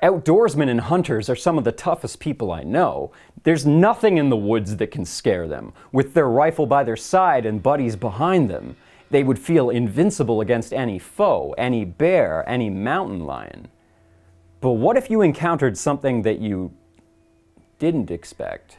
Outdoorsmen and hunters are some of the toughest people I know. There's nothing in the woods that can scare them. With their rifle by their side and buddies behind them, they would feel invincible against any foe, any bear, any mountain lion. But what if you encountered something that you didn't expect?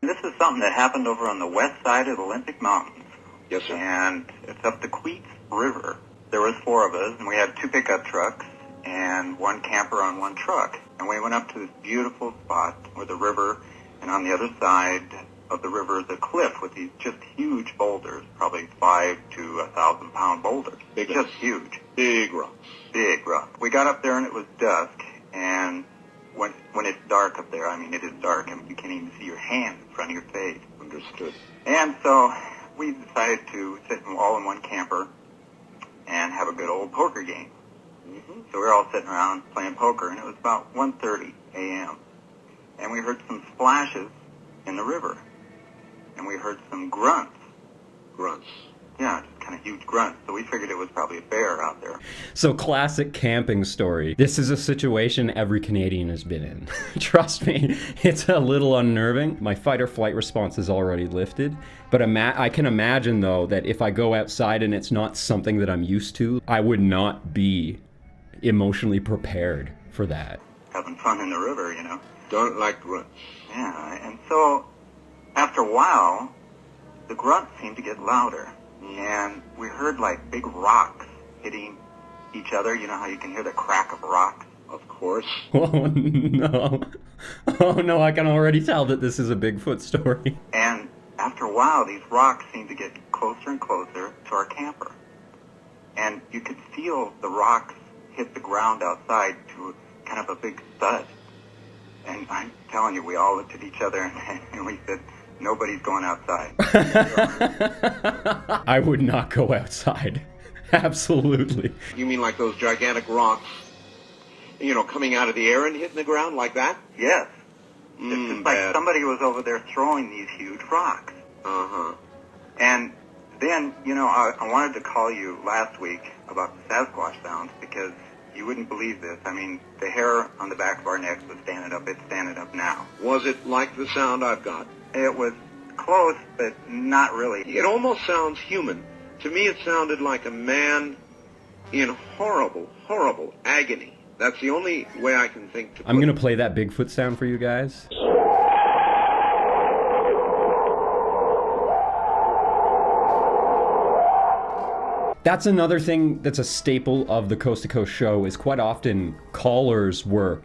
This is something that happened over on the west side of the Olympic Mountains. Yes, sir. And it's up the Queets River. There was 4 of us, and we had 2 pickup trucks and 1 camper on 1 truck. And we went up to this beautiful spot where the river, and on the other side of the river is a cliff with these just huge boulders, probably 5 to 1,000 pound boulders. Big just huge. Big rocks. Big rocks. We got up there and it was dusk, and when it's dark up there, I mean, it is dark, and you can't even see your hand in front of your face. Understood. And so we decided to sit all in 1 camper and have a good old poker game. Mm-hmm. So we were all sitting around playing poker, and it was about 1:30 a.m. And we heard some splashes in the river, and we heard some grunts. Grunts. Yeah, just kind of huge grunts. So we figured it was probably a bear out there. So classic camping story. This is a situation every Canadian has been in. Trust me, it's a little unnerving. My fight or flight response is already lifted. But I can imagine, though, that if I go outside and it's not something that I'm used to, I would not be emotionally prepared for that. Having fun in the river, you know. Don't like grunts. Yeah, and so after a while, the grunts seemed to get louder. And we heard like big rocks hitting each other. You know how you can hear the crack of rocks? Of course. Oh no. Oh no, I can already tell that this is a Bigfoot story. And after a while, these rocks seemed to get closer and closer to our camper. And you could feel the rocks hit the ground outside to kind of a big thud. And I'm telling you, we all looked at each other and we said, nobody's going outside. I would not go outside. Absolutely. You mean like those gigantic rocks, coming out of the air and hitting the ground like that? Yes. It's just like somebody was over there throwing these huge rocks. Uh-huh. And then, I wanted to call you last week about the Sasquatch sounds because you wouldn't believe this. I mean, the hair on the back of our necks was standing up. It's standing up now. Was it like the sound I've got? It was close, but not really. It almost sounds human. To me, it sounded like a man in horrible, horrible agony. That's the only way I can think to put I'm going to play that Bigfoot sound for you guys. That's another thing that's a staple of the Coast to Coast show is quite often callers were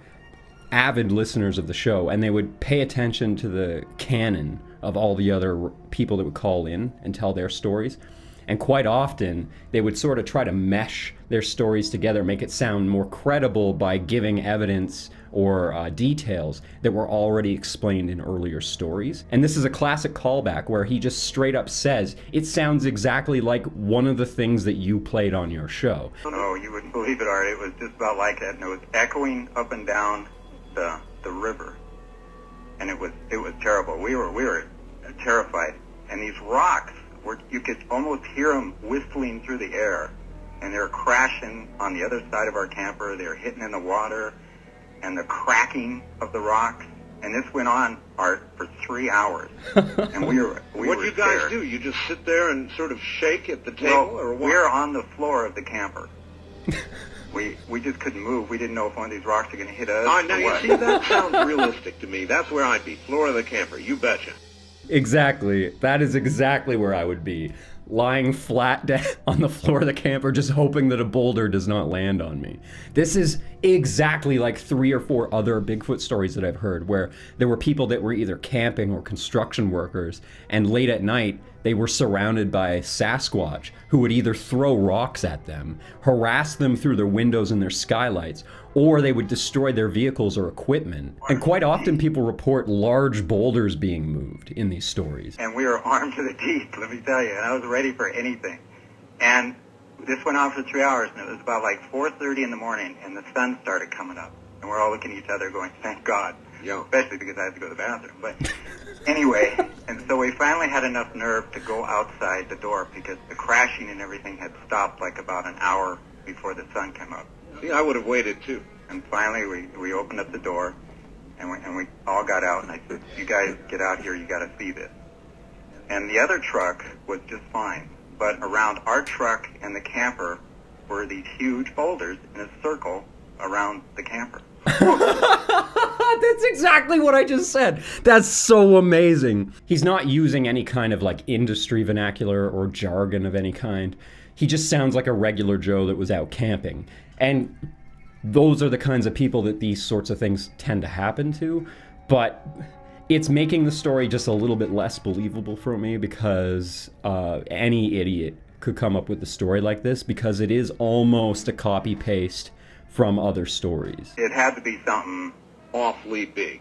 avid listeners of the show, and they would pay attention to the canon of all the other people that would call in and tell their stories. And quite often, they would sort of try to mesh their stories together, make it sound more credible by giving evidence or details that were already explained in earlier stories. And this is a classic callback where he just straight up says, it sounds exactly like one of the things that you played on your show. Oh, you wouldn't believe it, Art. It was just about like that, and it was echoing up and down the river, and it was terrible. We were terrified, and these rocks you could almost hear them whistling through the air, and they were crashing on the other side of our camper. They were hitting in the water, and the cracking of the rocks, and this went on, Art, for 3 hours, and we were what do you guys scared. do? You just sit there and sort of shake at the table, or what? We were on the floor of the camper. We just couldn't move. We didn't know if one of these rocks were going to hit us. Now you see, that sounds realistic to me. That's where I'd be, floor of the camper. You betcha. Exactly. That is exactly where I would be. Lying flat down on the floor of the camper, just hoping that a boulder does not land on me. This is exactly like 3 or 4 other Bigfoot stories that I've heard, where there were people that were either camping or construction workers, and late at night, they were surrounded by Sasquatch, who would either throw rocks at them, harass them through their windows and their skylights, or they would destroy their vehicles or equipment. And quite often people report large boulders being moved in these stories. And we were armed to the teeth, let me tell you, and I was ready for anything. And this went on for 3 hours, and it was about like 4:30 in the morning, and the sun started coming up. And we're all looking at each other going, thank God. Yeah. Especially because I had to go to the bathroom. But anyway, and so we finally had enough nerve to go outside the door because the crashing and everything had stopped like about an hour before the sun came up. See, I would have waited too. And finally we opened up the door and we all got out, and I said, you guys get out here, you got to see this. And the other truck was just fine. But around our truck and the camper were these huge boulders in a circle around the camper. That's exactly what I just said. That's so amazing. He's not using any kind of like industry vernacular or jargon of any kind. He just sounds like a regular Joe that was out camping. And those are the kinds of people that these sorts of things tend to happen to. But it's making the story just a little bit less believable for me because any idiot could come up with a story like this because it is almost a copy-paste from other stories. It had to be something Awfully big.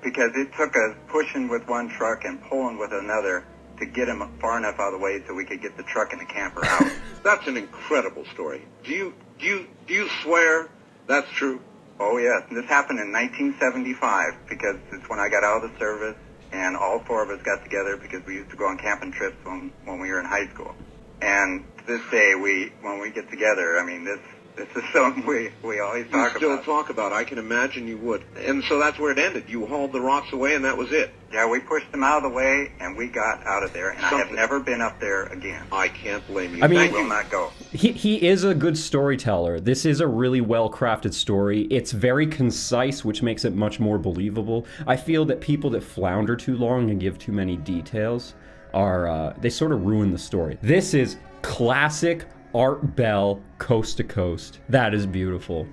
because it took us pushing with one truck and pulling with another to get him far enough out of the way so we could get the truck and the camper out. That's an incredible story. Do you swear that's true? Oh yes, and this happened in 1975 because it's when I got out of the service, and all four of us got together because we used to go on camping trips when we were in high school. And to this day, when we get together, I mean, this is something we always talk about. You still talk about. I can imagine you would. And so that's where it ended. You hauled the rocks away, and that was it. Yeah, we pushed them out of the way, and we got out of there, and I have never been up there again. I can't blame you. I mean, I will not go. He is a good storyteller. This is a really well-crafted story. It's very concise, which makes it much more believable. I feel that people that flounder too long and give too many details they sort of ruin the story. This is classic Art Bell, coast to coast. That is beautiful.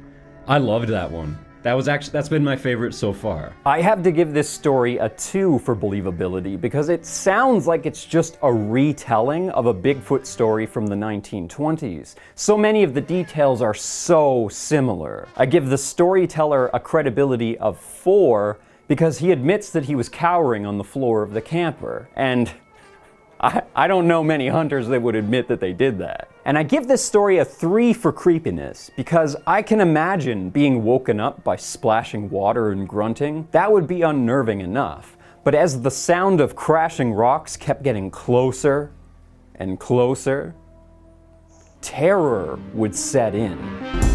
I loved that one. That's been my favorite so far. I have to give this story a 2 for believability because it sounds like it's just a retelling of a Bigfoot story from the 1920s. So many of the details are so similar. I give the storyteller a credibility of 4 because he admits that he was cowering on the floor of the camper, and I don't know many hunters that would admit that they did that. And I give this story a 3 for creepiness because I can imagine being woken up by splashing water and grunting. That would be unnerving enough. But as the sound of crashing rocks kept getting closer and closer, terror would set in.